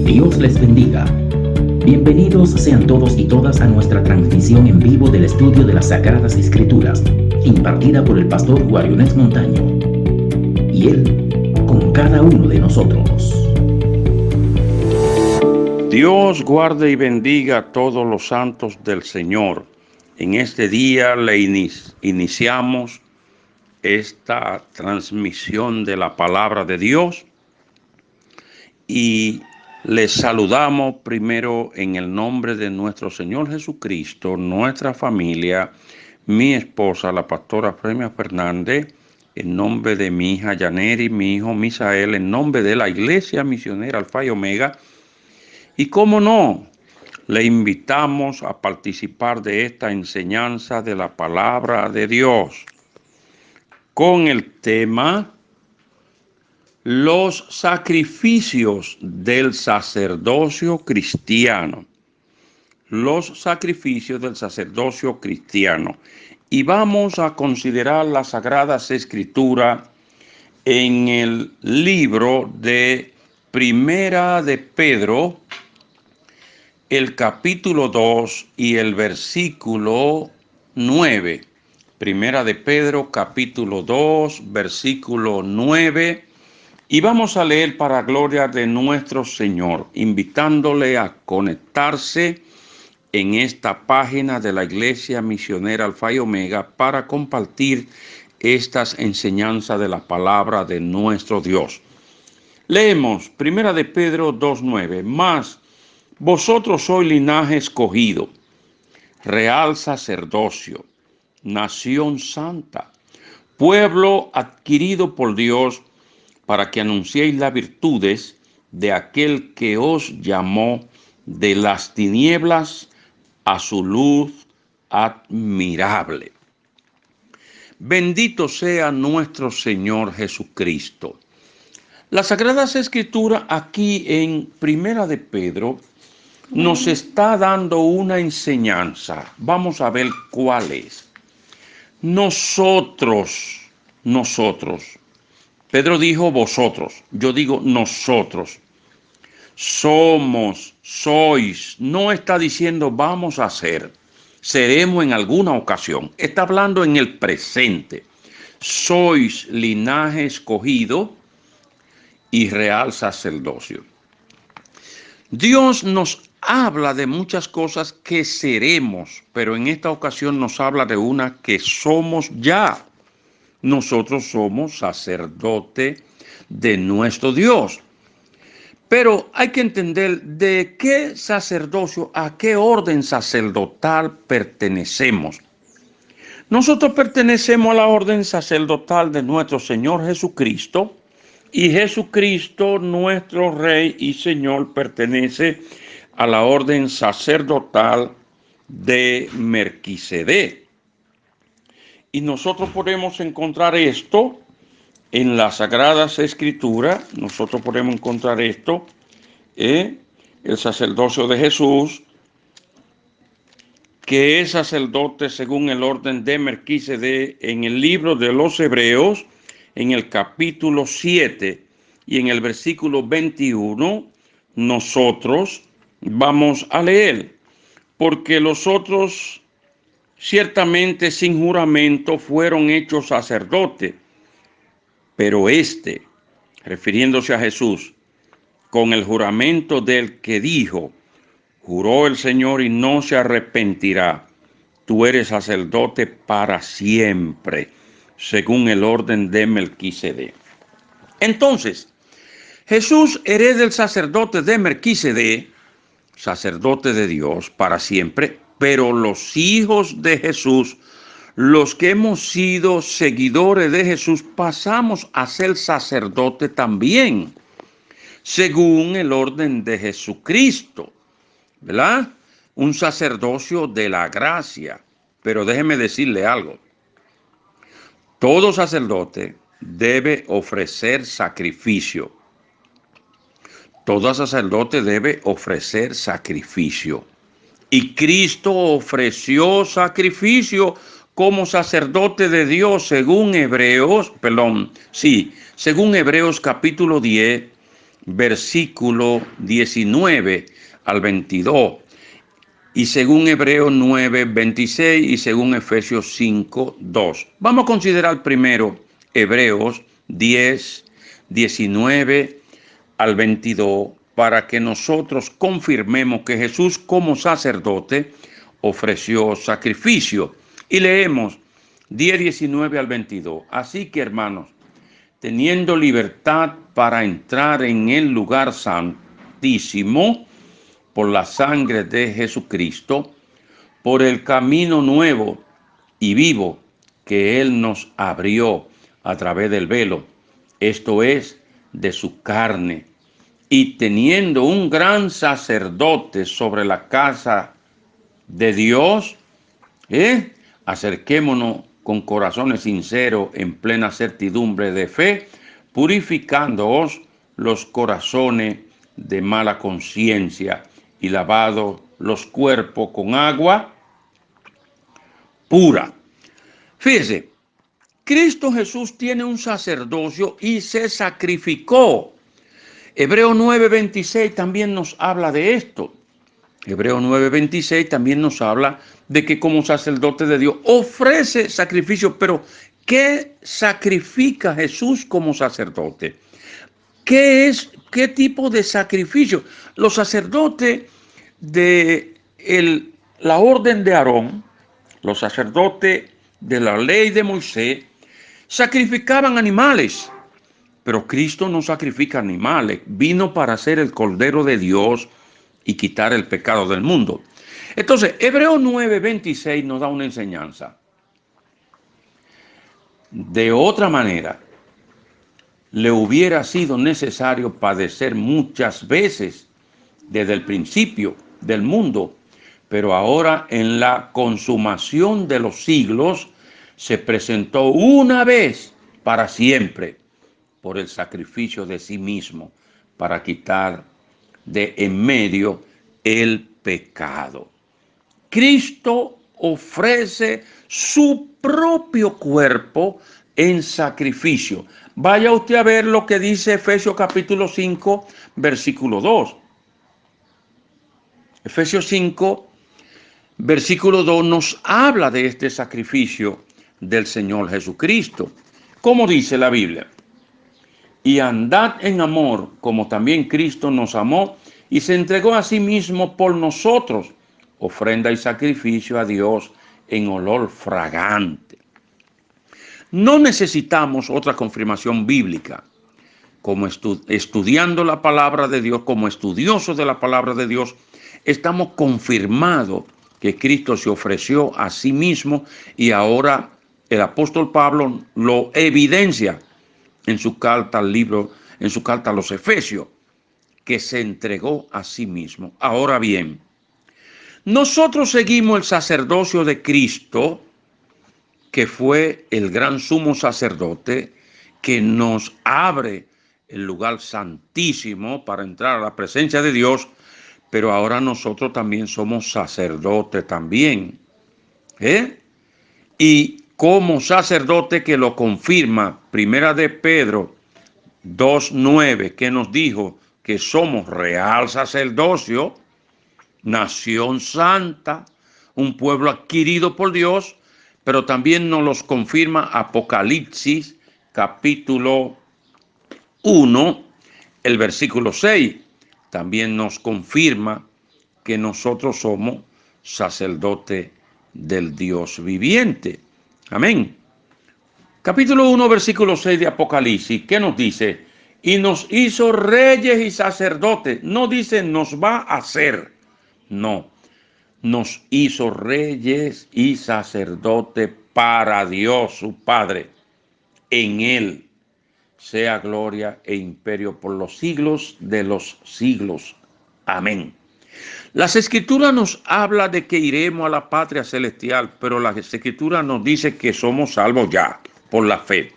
Dios les bendiga. Bienvenidos sean todos y todas a nuestra transmisión en vivo del estudio de las Sagradas Escrituras, impartida por el pastor Guarionex Montaño. Y Él con cada uno de nosotros. Dios guarde y bendiga a todos los santos del Señor. En este día le iniciamos esta transmisión de la palabra de Dios y les saludamos primero en el nombre de nuestro Señor Jesucristo, nuestra familia, mi esposa, la pastora Premia Fernández, en nombre de mi hija Yaneri, mi hijo Misael, en nombre de la Iglesia Misionera Alfa y Omega. Y cómo no, le invitamos a participar de esta enseñanza de la palabra de Dios con el tema los sacrificios del sacerdocio cristiano. Los sacrificios del sacerdocio cristiano. Y vamos a considerar las Sagradas Escrituras en el libro de Primera de Pedro, el capítulo 2 y el versículo 9. Primera de Pedro, capítulo 2, versículo 9. Y vamos a leer para gloria de nuestro Señor, invitándole a conectarse en esta página de la Iglesia Misionera Alfa y Omega para compartir estas enseñanzas de la palabra de nuestro Dios. Leemos Primera de Pedro 2:9. Mas vosotros sois linaje escogido, real sacerdocio, nación santa, pueblo adquirido por Dios, para que anunciéis las virtudes de aquel que os llamó de las tinieblas a su luz admirable. Bendito sea nuestro Señor Jesucristo. Las Sagradas Escrituras aquí en Primera de Pedro nos está dando una enseñanza. Vamos a ver cuál es. Nosotros. Pedro dijo vosotros, yo digo nosotros. Somos, sois, no está diciendo vamos a ser, seremos en alguna ocasión. Está hablando en el presente. Sois linaje escogido y real sacerdocio. Dios nos habla de muchas cosas que seremos, pero en esta ocasión nos habla de una que somos ya. Nosotros somos sacerdote de nuestro Dios. Pero hay que entender de qué sacerdocio, a qué orden sacerdotal pertenecemos. Nosotros pertenecemos a la orden sacerdotal de nuestro Señor Jesucristo, y Jesucristo, nuestro Rey y Señor, pertenece a la orden sacerdotal de Melquisedec. Y nosotros podemos encontrar esto en las Sagradas Escrituras. Nosotros podemos encontrar esto en el sacerdocio de Jesús, que es sacerdote según el orden de Melquisedec, en el libro de los Hebreos, en el capítulo 7 y en el versículo 21, nosotros vamos a leer, porque los otros ciertamente sin juramento fueron hechos sacerdotes, pero este, refiriéndose a Jesús, con el juramento del que dijo, juró el Señor y no se arrepentirá, tú eres sacerdote para siempre, según el orden de Melquisedec. Entonces, Jesús hereda el sacerdote de Melquisedec, sacerdote de Dios para siempre, pero los hijos de Jesús, los que hemos sido seguidores de Jesús, pasamos a ser sacerdote también, según el orden de Jesucristo, ¿verdad? Un sacerdocio de la gracia. Pero déjeme decirle algo. Todo sacerdote debe ofrecer sacrificio. Todo sacerdote debe ofrecer sacrificio. Y Cristo ofreció sacrificio como sacerdote de Dios según Hebreos capítulo 10 versículo 19 al 22, y según Hebreos 9, 26 y según Efesios 5, 2. Vamos a considerar primero Hebreos 10, 19 al 22, para que nosotros confirmemos que Jesús como sacerdote ofreció sacrificio. Y leemos 10, 19 al 22. Así que, hermanos, teniendo libertad para entrar en el lugar santísimo por la sangre de Jesucristo, por el camino nuevo y vivo que Él nos abrió a través del velo, esto es, de su carne, y teniendo un gran sacerdote sobre la casa de Dios, acerquémonos con corazones sinceros en plena certidumbre de fe, purificándoos los corazones de mala conciencia y lavados los cuerpos con agua pura. Fíjese, Cristo Jesús tiene un sacerdocio y se sacrificó. Hebreo 9:26 también nos habla de esto. Hebreo 9:26 también nos habla de que como sacerdote de Dios ofrece sacrificio, pero ¿qué sacrifica Jesús como sacerdote? ¿Qué tipo de sacrificio? Los sacerdotes de la orden de Aarón, los sacerdotes de la ley de Moisés, sacrificaban animales, pero Cristo no sacrifica animales, vino para ser el Cordero de Dios y quitar el pecado del mundo. Entonces, Hebreo 9:26 nos da una enseñanza. De otra manera, le hubiera sido necesario padecer muchas veces desde el principio del mundo, pero ahora en la consumación de los siglos se presentó una vez para siempre por el sacrificio de sí mismo para quitar de en medio el pecado. Cristo ofrece su propio cuerpo en sacrificio. Vaya usted a ver lo que dice Efesios capítulo 5, versículo 2. Efesios 5, versículo 2 nos habla de este sacrificio del Señor Jesucristo. ¿Cómo dice la Biblia? Y andad en amor, como también Cristo nos amó y se entregó a sí mismo por nosotros, ofrenda y sacrificio a Dios en olor fragante. No necesitamos otra confirmación bíblica. Como estudiando la palabra de Dios, como estudiosos de la palabra de Dios, estamos confirmados que Cristo se ofreció a sí mismo y ahora el apóstol Pablo lo evidencia en su carta al libro, en su carta a los Efesios, que se entregó a sí mismo. Ahora bien, nosotros seguimos el sacerdocio de Cristo, que fue el gran sumo sacerdote que nos abre el lugar santísimo para entrar a la presencia de Dios, pero ahora nosotros también somos sacerdotes también. Y como sacerdote que lo confirma, Primera de Pedro 2:9, que nos dijo que somos real sacerdocio, nación santa, un pueblo adquirido por Dios, pero también nos los confirma Apocalipsis capítulo 1, el versículo 6. También nos confirma que nosotros somos sacerdotes del Dios viviente. Amén. Capítulo 1, versículo 6 de Apocalipsis, ¿qué nos dice? Y nos hizo reyes y sacerdotes. No dice nos va a hacer. No. Nos hizo reyes y sacerdotes para Dios, su Padre. En Él sea gloria e imperio por los siglos de los siglos. Amén. Las Escrituras nos habla de que iremos a la patria celestial, pero las Escrituras nos dice que somos salvos ya por la fe,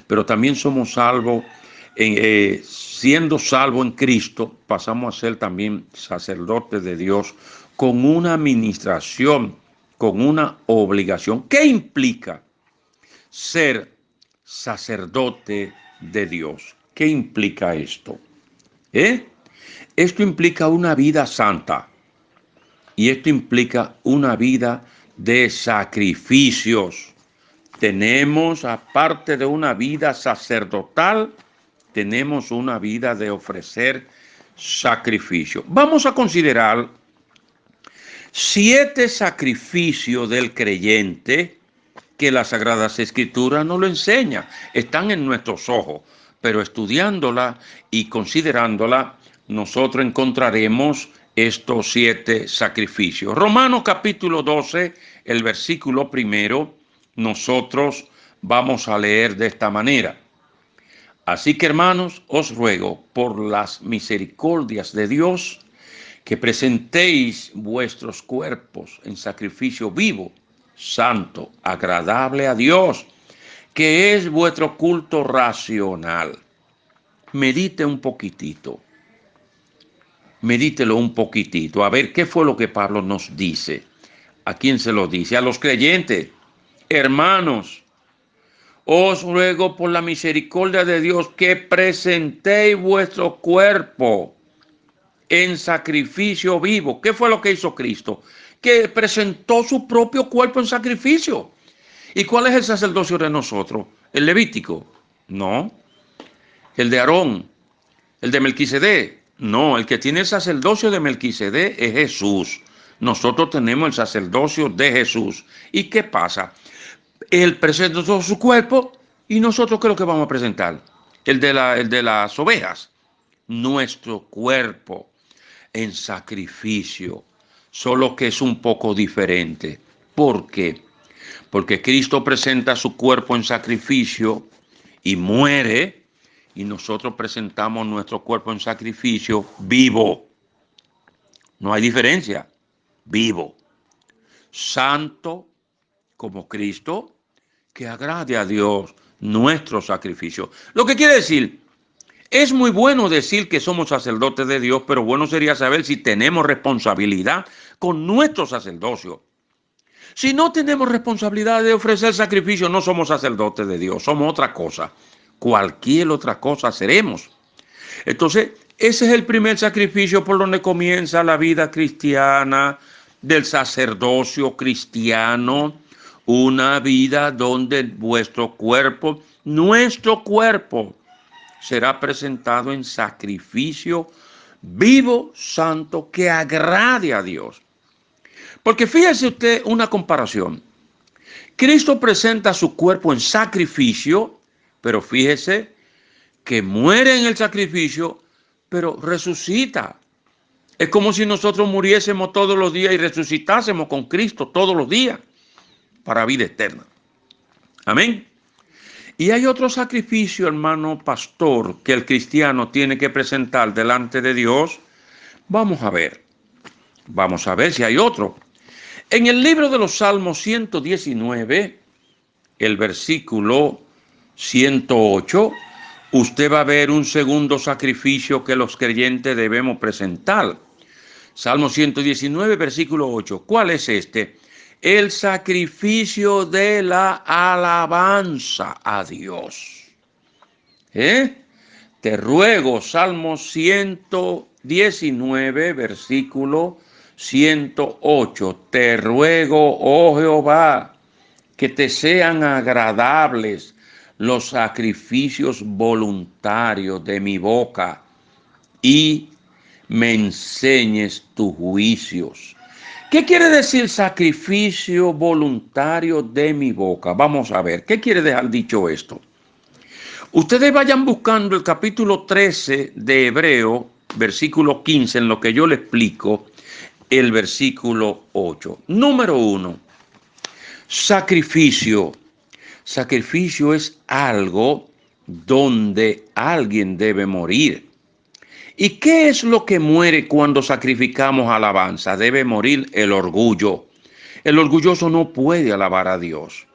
pero también somos salvos, siendo salvos en Cristo, pasamos a ser también sacerdotes de Dios con una administración, con una obligación. ¿Qué implica ser sacerdote de Dios? ¿Qué implica esto? Esto implica una vida santa y esto implica una vida de sacrificios. Tenemos, aparte de una vida sacerdotal, tenemos una vida de ofrecer sacrificio. Vamos a considerar 7 sacrificios del creyente que las Sagradas Escrituras nos lo enseñan. Están en nuestros ojos, pero estudiándola y considerándola, nosotros encontraremos estos 7 sacrificios. Romanos capítulo 12, el versículo 1, nosotros vamos a leer de esta manera. Así que, hermanos, os ruego por las misericordias de Dios que presentéis vuestros cuerpos en sacrificio vivo, santo, agradable a Dios, que es vuestro culto racional. Medite un poquitito. Medítelo un poquitito. A ver, ¿qué fue lo que Pablo nos dice? ¿A quién se lo dice? A los creyentes. Hermanos, os ruego por la misericordia de Dios que presentéis vuestro cuerpo en sacrificio vivo. ¿Qué fue lo que hizo Cristo? Que presentó su propio cuerpo en sacrificio. ¿Y cuál es el sacerdocio de nosotros? ¿El levítico? No. ¿El de Aarón? ¿El de Melquisedec? No, el que tiene el sacerdocio de Melquisedec es Jesús. Nosotros tenemos el sacerdocio de Jesús. ¿Y qué pasa? Él presentó su cuerpo y nosotros, ¿qué es lo que vamos a presentar? El de las ovejas. Nuestro cuerpo en sacrificio, solo que es un poco diferente. ¿Por qué? Porque Cristo presenta su cuerpo en sacrificio y muere, y nosotros presentamos nuestro cuerpo en sacrificio vivo. No hay diferencia. Vivo. Santo como Cristo, que agrade a Dios nuestro sacrificio. Lo que quiere decir, es muy bueno decir que somos sacerdotes de Dios, pero bueno sería saber si tenemos responsabilidad con nuestro sacerdocio. Si no tenemos responsabilidad de ofrecer sacrificio, no somos sacerdotes de Dios, somos otra cosa. Cualquier otra cosa seremos. Entonces, ese es el primer sacrificio por donde comienza la vida cristiana, del sacerdocio cristiano, una vida donde vuestro cuerpo, nuestro cuerpo, será presentado en sacrificio vivo, santo, que agrade a Dios. Porque fíjese usted una comparación. Cristo presenta su cuerpo en sacrificio, pero fíjese que muere en el sacrificio, pero resucita. Es como si nosotros muriésemos todos los días y resucitásemos con Cristo todos los días para vida eterna. Amén. Y hay otro sacrificio, hermano pastor, que el cristiano tiene que presentar delante de Dios. Vamos a ver si hay otro. En el libro de los Salmos 119, el versículo 108, usted va a ver un segundo sacrificio que los creyentes debemos presentar. Salmo 119, versículo 8. ¿Cuál es este? El sacrificio de la alabanza a Dios. Te ruego, Salmo 119, versículo 108. Te ruego, oh Jehová, que te sean agradables los sacrificios voluntarios de mi boca y me enseñes tus juicios. ¿Qué quiere decir sacrificio voluntario de mi boca? Vamos a ver, ¿qué quiere dejar dicho esto? Ustedes vayan buscando el capítulo 13 de Hebreo, versículo 15, en lo que yo le explico el versículo 8. Número 1, sacrificio. Sacrificio es algo donde alguien debe morir. ¿Y qué es lo que muere cuando sacrificamos alabanza? Debe morir el orgullo. El orgulloso no puede alabar a Dios,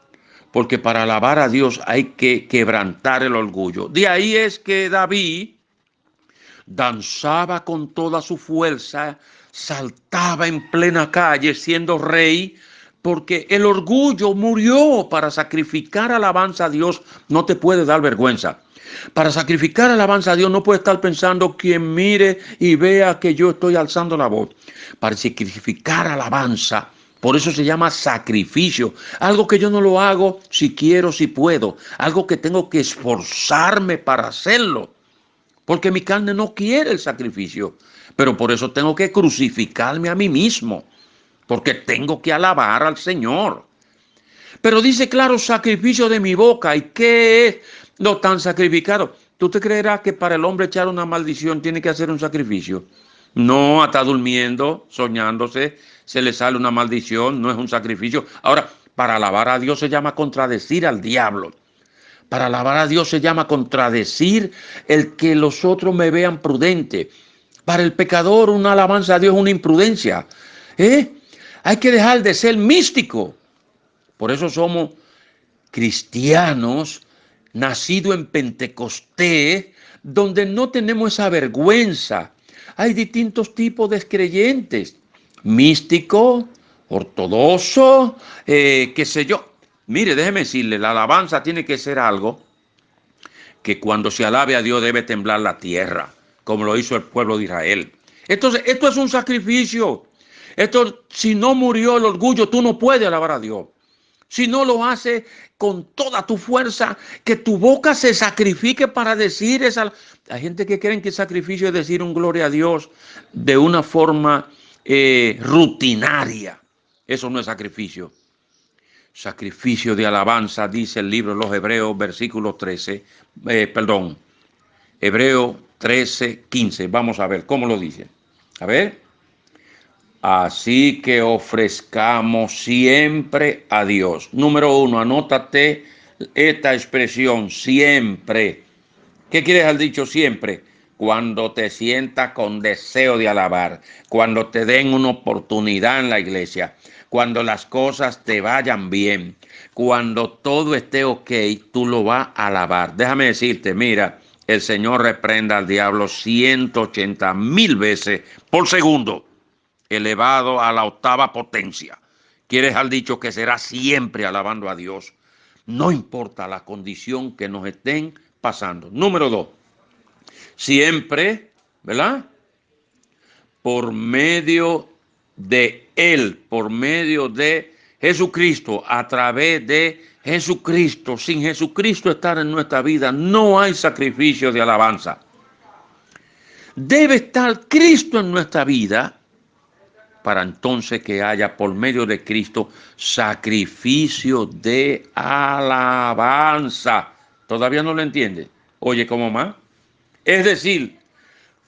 porque para alabar a Dios hay que quebrantar el orgullo. De ahí es que David danzaba con toda su fuerza, saltaba en plena calle siendo rey, porque el orgullo murió. Para sacrificar alabanza a Dios no te puede dar vergüenza. Para sacrificar alabanza a Dios no puede estar pensando quien mire y vea que yo estoy alzando la voz. Para sacrificar alabanza, por eso se llama sacrificio. Algo que yo no lo hago si quiero, si puedo. Algo que tengo que esforzarme para hacerlo. Porque mi carne no quiere el sacrificio. Pero por eso tengo que crucificarme a mí mismo. Porque tengo que alabar al Señor. Pero dice claro, sacrificio de mi boca. ¿Y qué es lo tan sacrificado? ¿Tú te creerás que para el hombre echar una maldición tiene que hacer un sacrificio? No, está durmiendo, soñándose, se le sale una maldición, no es un sacrificio. Ahora, para alabar a Dios se llama contradecir al diablo. Para alabar a Dios se llama contradecir el que los otros me vean prudente. Para el pecador una alabanza a Dios es una imprudencia. Hay que dejar de ser místico. Por eso somos cristianos nacidos en Pentecostés, donde no tenemos esa vergüenza. Hay distintos tipos de creyentes, místico, ortodoxo, qué sé yo. Mire, déjeme decirle, la alabanza tiene que ser algo que cuando se alabe a Dios debe temblar la tierra, como lo hizo el pueblo de Israel. Entonces, esto es un sacrificio. Esto, si no murió el orgullo, tú no puedes alabar a Dios. Si no lo haces con toda tu fuerza, que tu boca se sacrifique para decir esa. Hay gente que creen que el sacrificio es decir un gloria a Dios de una forma rutinaria. Eso no es sacrificio. Sacrificio de alabanza, dice el libro de los Hebreos, versículo 13, Hebreos 13, 15. Vamos a ver cómo lo dice. A ver. Así que ofrezcamos siempre a Dios. Número 1, anótate esta expresión, siempre. ¿Qué quiere decir dicho siempre? Cuando te sientas con deseo de alabar, cuando te den una oportunidad en la iglesia, cuando las cosas te vayan bien, cuando todo esté ok, tú lo vas a alabar. Déjame decirte, mira, el Señor reprenda al diablo 180,000 veces por segundo, elevado a la octava potencia. Quiere dejar dicho que será siempre alabando a Dios, no importa la condición que nos estén pasando. Número 2, siempre, ¿verdad? Por medio de Él, por medio de Jesucristo, a través de Jesucristo. Sin Jesucristo estar en nuestra vida, no hay sacrificio de alabanza. Debe estar Cristo en nuestra vida para entonces que haya por medio de Cristo sacrificio de alabanza. ¿Todavía no lo entiende? Oye, ¿cómo más? Es decir,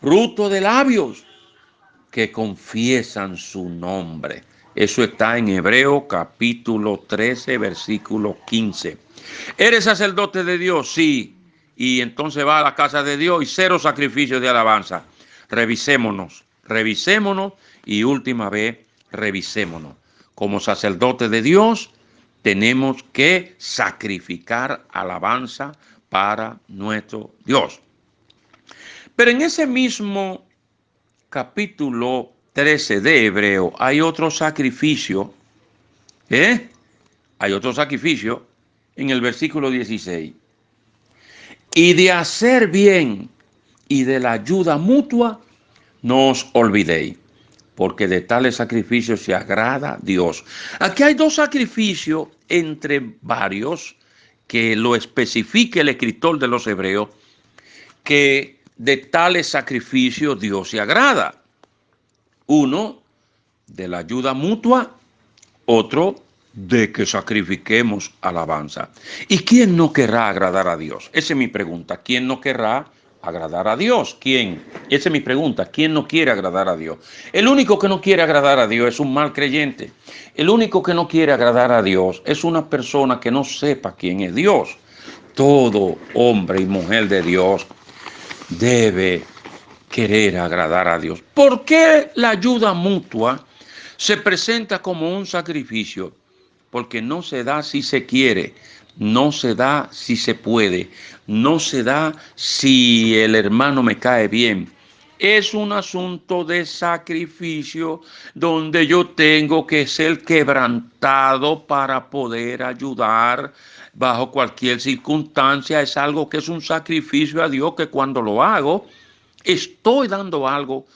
fruto de labios que confiesan su nombre. Eso está en Hebreos capítulo 13, versículo 15. ¿Eres sacerdote de Dios? Sí. Y entonces va a la casa de Dios y cero sacrificios de alabanza. Revisémonos y última vez, revisémonos. Como sacerdote de Dios, tenemos que sacrificar alabanza para nuestro Dios. Pero en ese mismo capítulo 13 de Hebreo hay otro sacrificio, Hay otro sacrificio en el versículo 16. Y de hacer bien y de la ayuda mutua, no os olvidéis, porque de tales sacrificios se agrada Dios. Aquí hay dos sacrificios entre varios que lo especifica el escritor de los Hebreos, que de tales sacrificios Dios se agrada. Uno, de la ayuda mutua, otro, de que sacrifiquemos alabanza. ¿Y quién no querrá agradar a Dios? Esa es mi pregunta. ¿Quién no querrá agradar a Dios? ¿Quién? Esa es mi pregunta. ¿Quién no quiere agradar a Dios? El único que no quiere agradar a Dios es un mal creyente. El único que no quiere agradar a Dios es una persona que no sepa quién es Dios. Todo hombre y mujer de Dios debe querer agradar a Dios. ¿Por qué la ayuda mutua se presenta como un sacrificio? Porque no se da si se quiere, no se da si se puede, no se da si el hermano me cae bien. Es un asunto de sacrificio donde yo tengo que ser quebrantado para poder ayudar bajo cualquier circunstancia. Es algo que es un sacrificio a Dios, que cuando lo hago, estoy dando algo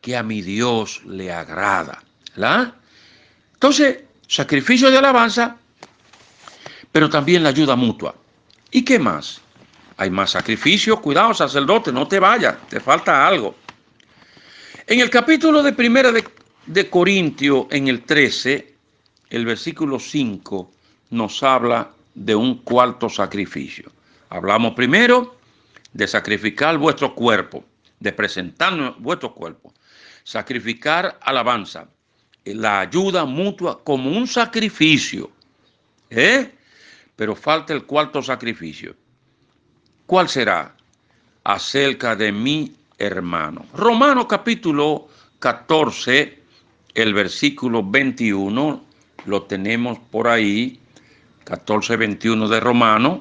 que a mi Dios le agrada, ¿verdad? Entonces, sacrificio de alabanza, pero también la ayuda mutua. ¿Y qué más? Hay más sacrificios. Cuidado, sacerdote, no te vayas, te falta algo. En el capítulo de Primera de Corintios, en el 13, el versículo 5, nos habla de un cuarto sacrificio. Hablamos primero de sacrificar vuestro cuerpo, de presentar vuestro cuerpo, sacrificar alabanza, la ayuda mutua como un sacrificio, pero falta el cuarto sacrificio. ¿Cuál será? Acerca de mi hermano. Romanos capítulo 14, el versículo 21, lo tenemos por ahí, 14, 21 de Romanos.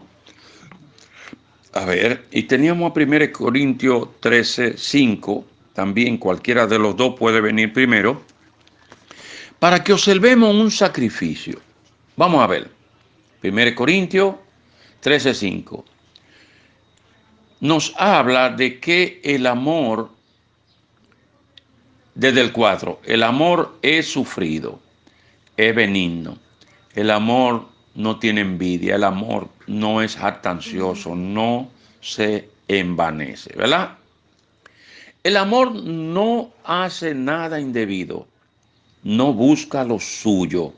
A ver, y teníamos a 1 Corintios 13, 5, también cualquiera de los dos puede venir primero, para que observemos un sacrificio. Vamos a ver, 1 Corintios 13, 5. Nos habla de que el amor, desde el 4, el amor es sufrido, es benigno, el amor no tiene envidia, el amor no es jactancioso, no se envanece, ¿verdad? El amor no hace nada indebido, no busca lo suyo,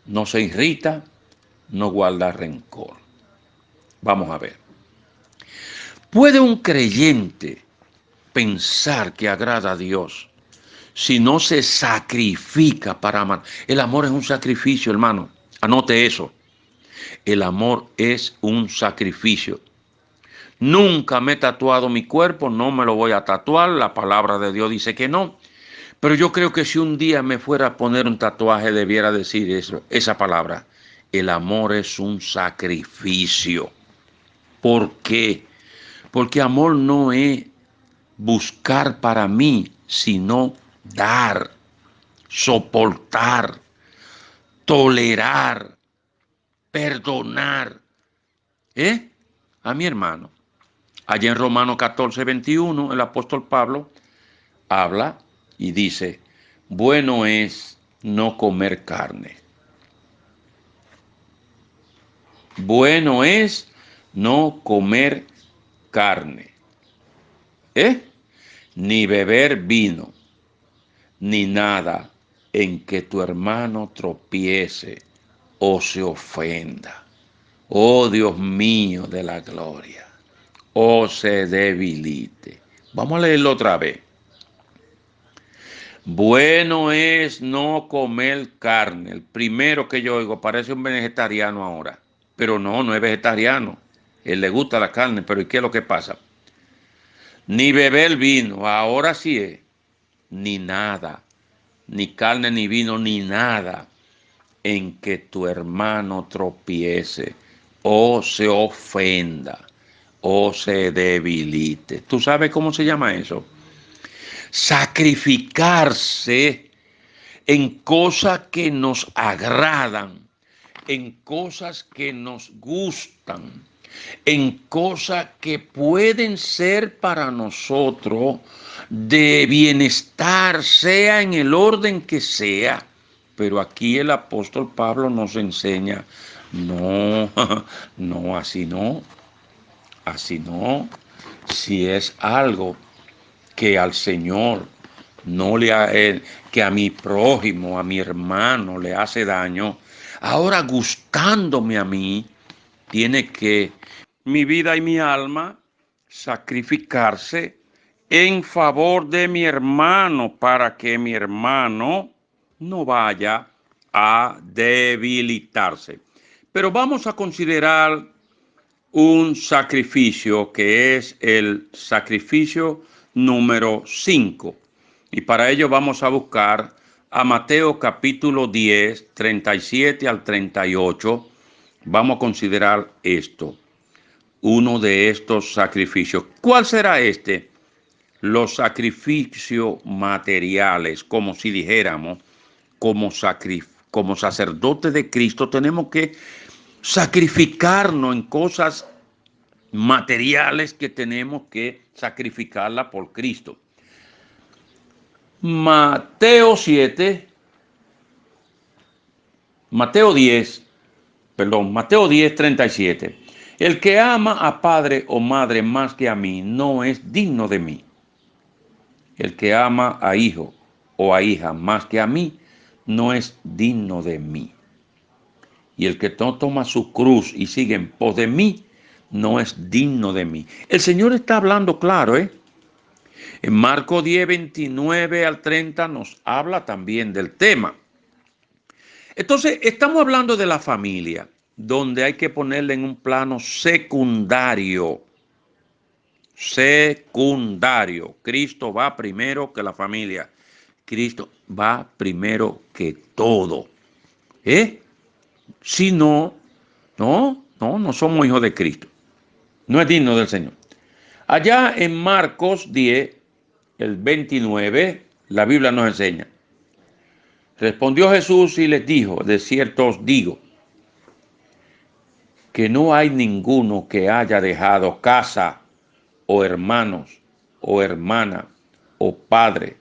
no se irrita, no guarda rencor. Vamos a ver. ¿Puede un creyente pensar que agrada a Dios si no se sacrifica para amar? El amor es un sacrificio, hermano. Anote eso. El amor es un sacrificio. Nunca me he tatuado mi cuerpo, no me lo voy a tatuar. La palabra de Dios dice que no. Pero yo creo que si un día me fuera a poner un tatuaje, debiera decir eso, esa palabra. El amor es un sacrificio. ¿Por qué? Porque amor no es buscar para mí, sino dar, soportar, tolerar, perdonar, a mi hermano. Allá en Romanos 14, 21, el apóstol Pablo habla y dice, bueno es no comer carne. Bueno es no comer carne, ni beber vino, ni nada en que tu hermano tropiece o se ofenda. Oh Dios mío de la gloria, o se debilite. Vamos a leerlo otra vez. Bueno es no comer carne. El primero que yo oigo parece un vegetariano ahora, pero no es vegetariano. Él le gusta la carne, pero ¿y qué es lo que pasa? Ni beber vino, ahora sí es, ni nada, ni carne, ni vino, ni nada en que tu hermano tropiece o se ofenda o se debilite. ¿Tú sabes cómo se llama eso? Sacrificarse en cosas que nos agradan, en cosas que nos gustan, en cosas que pueden ser para nosotros de bienestar, sea en el orden que sea. Pero aquí el apóstol Pablo nos enseña, no, no, así no, así no. Si es algo que al Señor no le que a mi prójimo, a mi hermano le hace daño, ahora gustándome a mí, tiene que mi vida y mi alma sacrificarse en favor de mi hermano para que mi hermano no vaya a debilitarse. Pero vamos a considerar un sacrificio que es el sacrificio número 5. Y para ello vamos a buscar a Mateo capítulo 10, 37 al 38. Vamos a considerar esto, uno de estos sacrificios. ¿Cuál será este? Los sacrificios materiales, como si dijéramos, como sacerdote de Cristo, tenemos que sacrificarnos en cosas materiales que tenemos que sacrificarla por Cristo. Mateo 10, 37. El que ama a padre o madre más que a mí no es digno de mí. El que ama a hijo o a hija más que a mí no es digno de mí. Y el que no toma su cruz y sigue en pos de mí no es digno de mí. El Señor está hablando claro, ¿eh? En Marcos 10, 29 al 30 nos habla también del tema. Entonces, estamos hablando de la familia, donde hay que ponerla en un plano secundario. Secundario. Cristo va primero que la familia. Cristo va primero que todo. Si no, no somos hijos de Cristo. No es digno del Señor. Allá en Marcos 10, el 29, la Biblia nos enseña. Respondió Jesús y les dijo, de cierto os digo, que no hay ninguno que haya dejado casa, o hermanos, o hermana, o padre,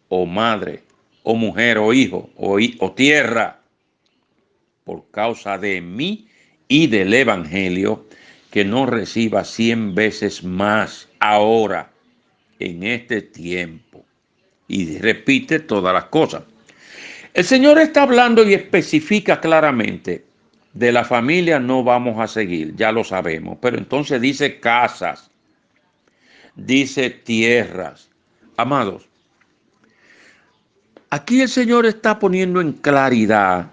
o madre, o mujer, o hijo, o tierra, por causa de mí y del Evangelio, que no reciba 100 veces más ahora, en este tiempo. Y repite todas las cosas. El Señor está hablando y especifica claramente, de la familia no vamos a seguir, ya lo sabemos, pero entonces dice casas, dice tierras. Amados, aquí el Señor está poniendo en claridad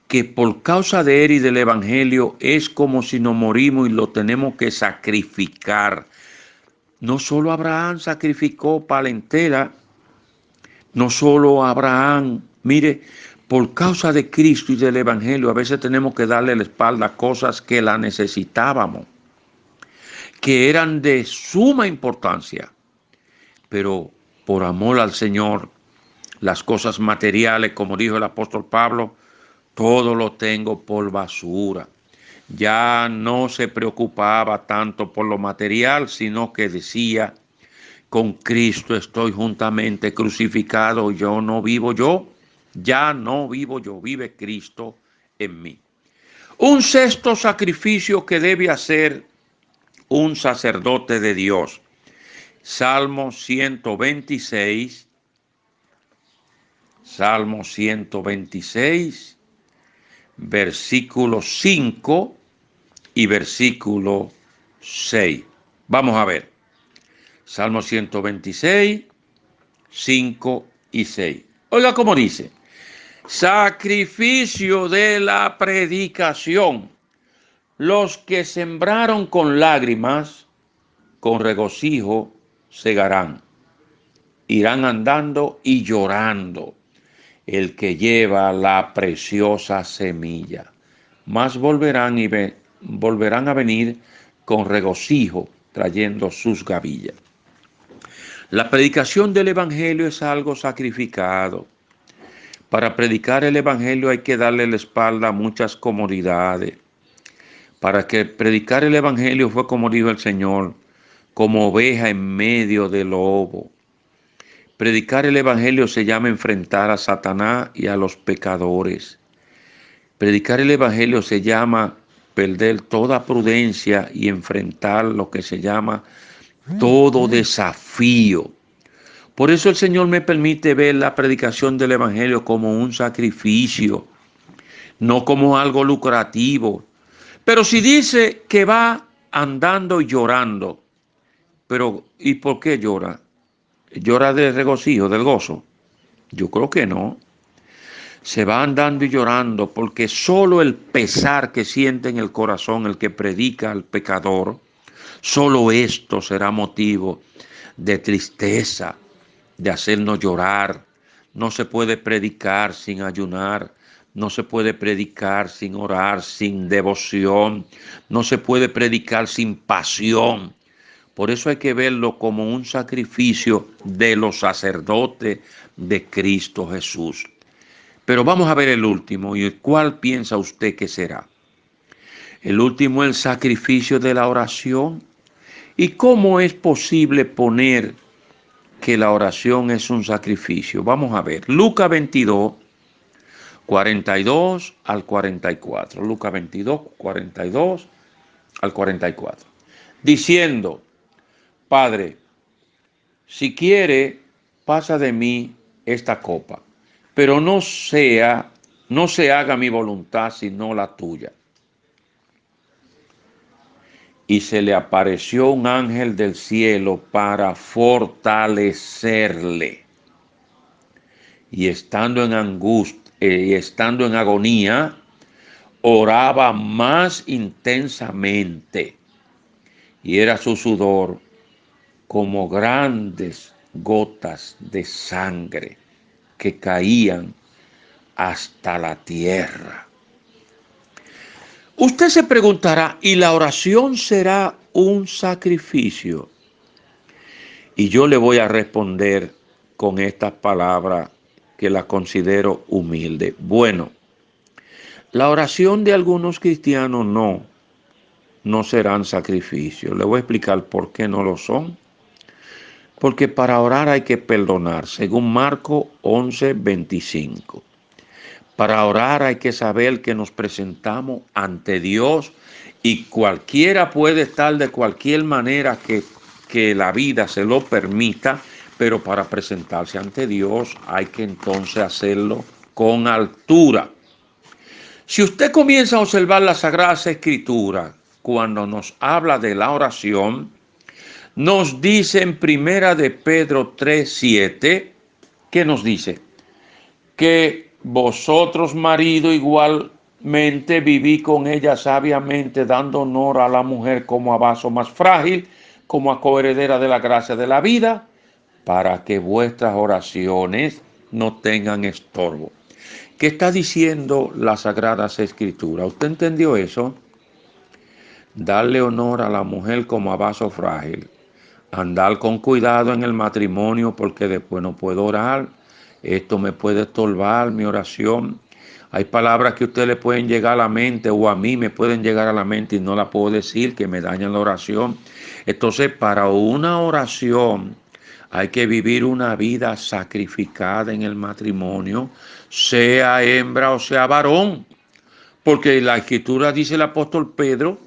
que por causa de Él y del Evangelio es como si nos morimos y lo tenemos que sacrificar. No solo Abraham sacrificó parentela, no solo Abraham, mire, por causa de Cristo y del Evangelio a veces tenemos que darle la espalda a cosas que la necesitábamos, que eran de suma importancia, pero por amor al Señor, las cosas materiales, como dijo el apóstol Pablo, todo lo tengo por basura. Ya no se preocupaba tanto por lo material, sino que decía, con Cristo estoy juntamente crucificado, yo no vivo yo, ya no vivo yo, vive Cristo en mí. Un sexto sacrificio que debe hacer un sacerdote de Dios. Salmo 126, versículo 5 y versículo 6. Vamos a ver. Salmo 126, 5 y 6. Oiga cómo dice. Sacrificio de la predicación. Los que sembraron con lágrimas, con regocijo segarán. Irán andando y llorando. El que lleva la preciosa semilla. Mas volverán a venir con regocijo, trayendo sus gavillas. La predicación del Evangelio es algo sacrificado. Para predicar el Evangelio hay que darle la espalda a muchas comodidades. Para que predicar el Evangelio fue, como dijo el Señor, como oveja en medio del lobo. Predicar el Evangelio se llama enfrentar a Satanás y a los pecadores. Predicar el Evangelio se llama perder toda prudencia y enfrentar lo que se llama todo desafío. Por eso el Señor me permite ver la predicación del Evangelio como un sacrificio, no como algo lucrativo. Pero si dice que va andando y llorando, pero ¿y por qué llora? ¿Llora de regocijo, del gozo? Yo creo que no. Se va andando y llorando porque solo el pesar que siente en el corazón el que predica al pecador, solo esto será motivo de tristeza, de hacernos llorar. No se puede predicar sin ayunar, no se puede predicar sin orar, sin devoción, no se puede predicar sin pasión. Por eso hay que verlo como un sacrificio de los sacerdotes de Cristo Jesús. Pero vamos a ver el último, y el cuál piensa usted que será. El último, el sacrificio de la oración. ¿Y cómo es posible poner que la oración es un sacrificio? Vamos a ver. Lucas 22, 42 al 44. Lucas 22, 42 al 44. Diciendo, Padre, si quiere, pasa de mí esta copa, pero no se haga mi voluntad sino la tuya. Y se le apareció un ángel del cielo para fortalecerle. Y estando en angustia, estando en agonía, oraba más intensamente. Y era su sudor como grandes gotas de sangre que caían hasta la tierra. Usted se preguntará, ¿y la oración será un sacrificio? Y yo le voy a responder con estas palabras que las considero humildes. Bueno, la oración de algunos cristianos no serán sacrificios. Le voy a explicar por qué no lo son. Porque para orar hay que perdonar, según Marcos 11:25. Para orar hay que saber que nos presentamos ante Dios y cualquiera puede estar de cualquier manera que la vida se lo permita, pero para presentarse ante Dios hay que entonces hacerlo con altura. Si usted comienza a observar las Sagradas Escrituras, cuando nos habla de la oración, nos dice en Primera de Pedro 3:7, ¿qué nos dice? Que vosotros, marido, igualmente viví con ella sabiamente, dando honor a la mujer como a vaso más frágil, como a coheredera de la gracia de la vida, para que vuestras oraciones no tengan estorbo. ¿Qué está diciendo las Sagradas Escrituras? ¿Usted entendió eso? Darle honor a la mujer como a vaso frágil. Andar con cuidado en el matrimonio porque después no puedo orar. Esto me puede estorbar mi oración. Hay palabras que a usted le pueden llegar a la mente o a mí me pueden llegar a la mente y no la puedo decir, que me dañan la oración. Entonces, para una oración hay que vivir una vida sacrificada en el matrimonio, sea hembra o sea varón. Porque la Escritura dice el apóstol Pedro,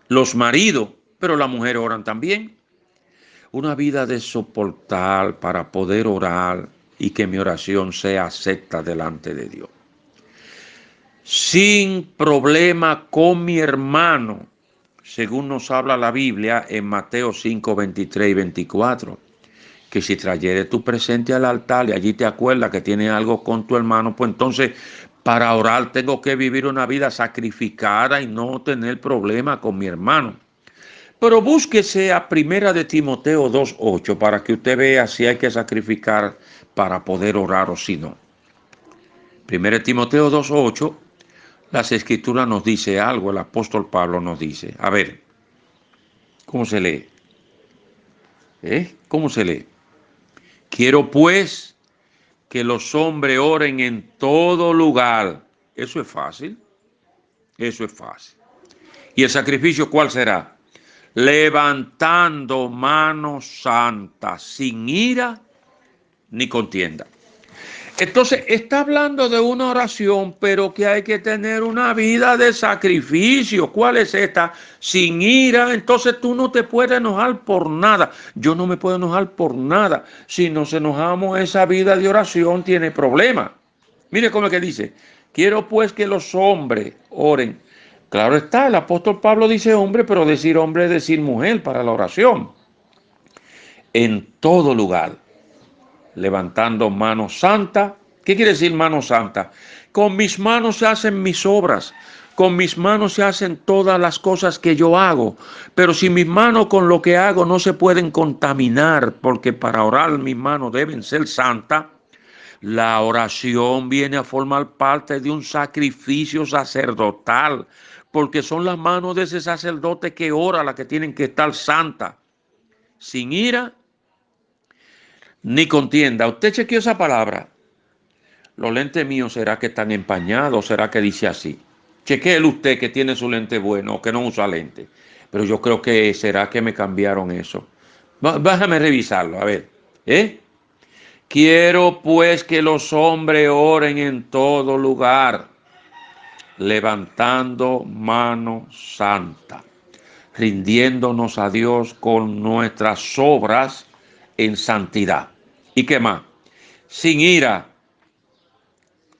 los maridos, pero las mujeres oran también. Una vida de soportar para poder orar y que mi oración sea acepta delante de Dios. Sin problema con mi hermano, según nos habla la Biblia en Mateo 5, 23 y 24. Que si trayeres tu presente al altar y allí te acuerdas que tienes algo con tu hermano, pues entonces para orar tengo que vivir una vida sacrificada y no tener problema con mi hermano. Pero búsquese a Primera de Timoteo 2:8 para que usted vea si hay que sacrificar para poder orar o si no. Primera de Timoteo 2:8, las Escrituras nos dice algo, el apóstol Pablo nos dice. A ver, ¿cómo se lee? ¿Cómo se lee? Quiero pues que los hombres oren en todo lugar. Eso es fácil. Eso es fácil. ¿Y el sacrificio cuál será? Levantando manos santas, sin ira ni contienda. Entonces, está hablando de una oración, pero que hay que tener una vida de sacrificio. ¿Cuál es esta? Sin ira. Entonces tú no te puedes enojar por nada. Yo no me puedo enojar por nada. Si nos enojamos, esa vida de oración tiene problemas. Mire cómo es que dice. Quiero pues que los hombres oren. Claro está, el apóstol Pablo dice hombre, pero decir hombre es decir mujer para la oración. En todo lugar, levantando manos santas. ¿Qué quiere decir manos santas? Con mis manos se hacen mis obras. Con mis manos se hacen todas las cosas que yo hago. Pero si mis manos con lo que hago no se pueden contaminar, porque para orar mis manos deben ser santas, la oración viene a formar parte de un sacrificio sacerdotal, porque son las manos de ese sacerdote que ora las que tienen que estar santas, sin ira ni contienda. ¿Usted chequeó esa palabra? Los lentes míos, ¿será que están empañados? ¿Será que dice así? Chequéelo usted que tiene su lente bueno o que no usa lente. Pero yo creo que será que me cambiaron eso. Déjame revisarlo, a ver. Quiero pues que los hombres oren en todo lugar, levantando mano santa, rindiéndonos a Dios con nuestras obras en santidad. ¿Y qué más? Sin ira.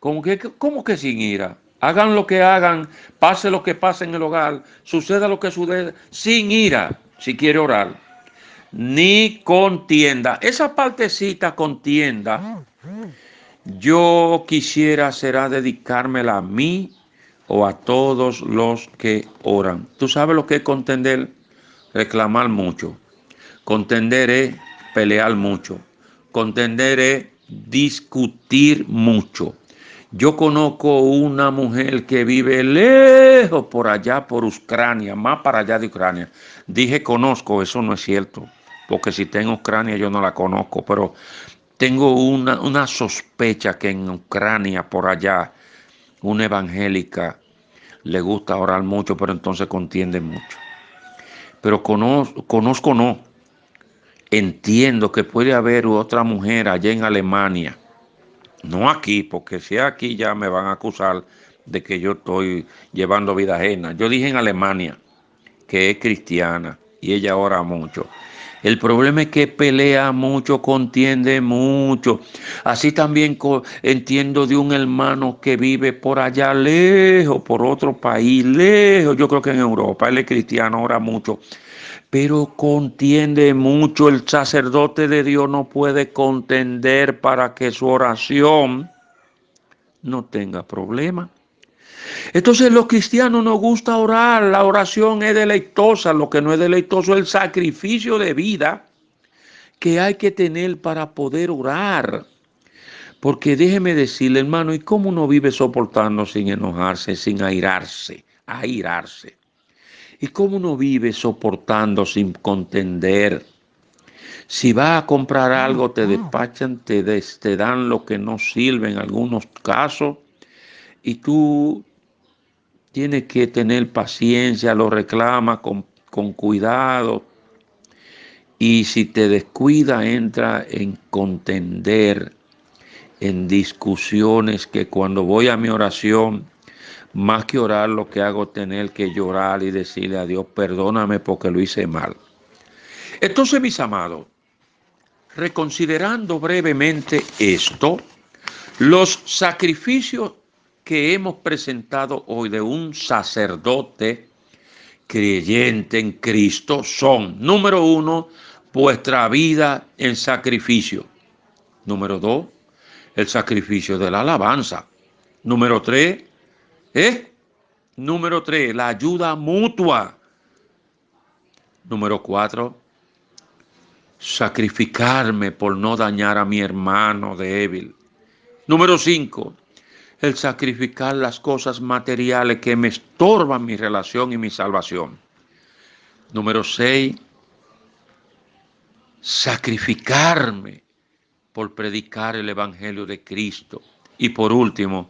¿Cómo que sin ira? Hagan lo que hagan, pase lo que pase en el hogar, suceda lo que suceda, sin ira, si quiere orar, ni contienda. Esa partecita contienda, yo quisiera será dedicármela a mí o a todos los que oran. ¿Tú sabes lo que es contender? Reclamar mucho. Contender es pelear mucho. Contender es discutir mucho. Yo conozco una mujer que vive lejos por allá, por Ucrania, más para allá de Ucrania. Dije conozco, eso no es cierto, porque si está en Ucrania yo no la conozco, pero tengo una sospecha que en Ucrania, por allá, una evangélica le gusta orar mucho, pero entonces contiende mucho. Pero conozco no. Entiendo que puede haber otra mujer allá en Alemania, no aquí, porque si es aquí ya me van a acusar de que yo estoy llevando vida ajena. Yo dije en Alemania, que es cristiana y ella ora mucho. El problema es que pelea mucho, contiende mucho. Así también entiendo de un hermano que vive por allá lejos, por otro país, lejos. Yo creo que en Europa, él es cristiano, ora mucho, pero contiende mucho. El sacerdote de Dios no puede contender para que su oración no tenga problema. Entonces los cristianos nos gusta orar, la oración es deleitosa, lo que no es deleitoso es el sacrificio de vida que hay que tener para poder orar. Porque déjeme decirle, hermano, ¿y cómo uno vive soportando sin enojarse, sin airarse? ¿Y cómo uno vive soportando sin contender? Si vas a comprar algo, te despachan, te dan lo que no sirve en algunos casos, y tú tienes que tener paciencia, lo reclama con cuidado. Y si te descuida, entra en contender, en discusiones, que cuando voy a mi oración, más que orar, lo que hago es tener que llorar y decirle a Dios, perdóname porque lo hice mal. Entonces, mis amados, reconsiderando brevemente esto, los sacrificios que hemos presentado hoy de un sacerdote creyente en Cristo son, número 1, vuestra vida en sacrificio. Número 2, el sacrificio de la alabanza. Número 3, la ayuda mutua. Número 4, sacrificarme por no dañar a mi hermano débil. Número 5, el sacrificar las cosas materiales que me estorban mi relación y mi salvación. Número 6, sacrificarme por predicar el Evangelio de Cristo. Y por último,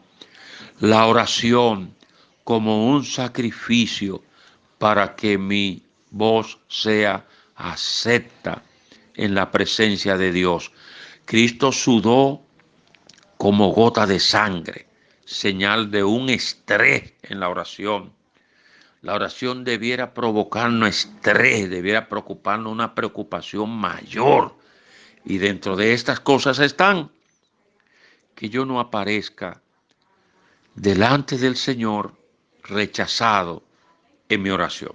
la oración como un sacrificio para que mi voz sea acepta en la presencia de Dios. Cristo sudó como gota de sangre, señal de un estrés en la oración. La oración debiera provocarnos estrés, debiera preocuparnos una preocupación mayor. Y dentro de estas cosas están que yo no aparezca delante del Señor rechazado en mi oración.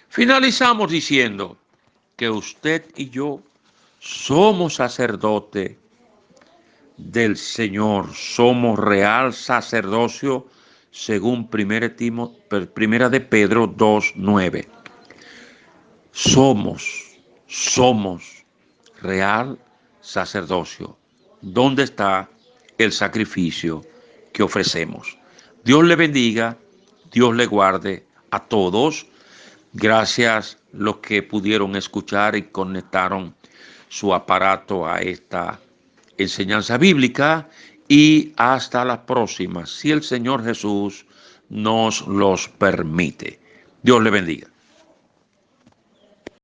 Finalizamos diciendo que usted y yo somos sacerdote del Señor, somos real sacerdocio según primera de Pedro 2:9. Somos real sacerdocio. ¿Dónde está el sacrificio que ofrecemos? Dios le bendiga, Dios le guarde a todos. Gracias los que pudieron escuchar y conectaron su aparato a esta enseñanza bíblica, y hasta la próxima, si el Señor Jesús nos los permite. Dios le bendiga.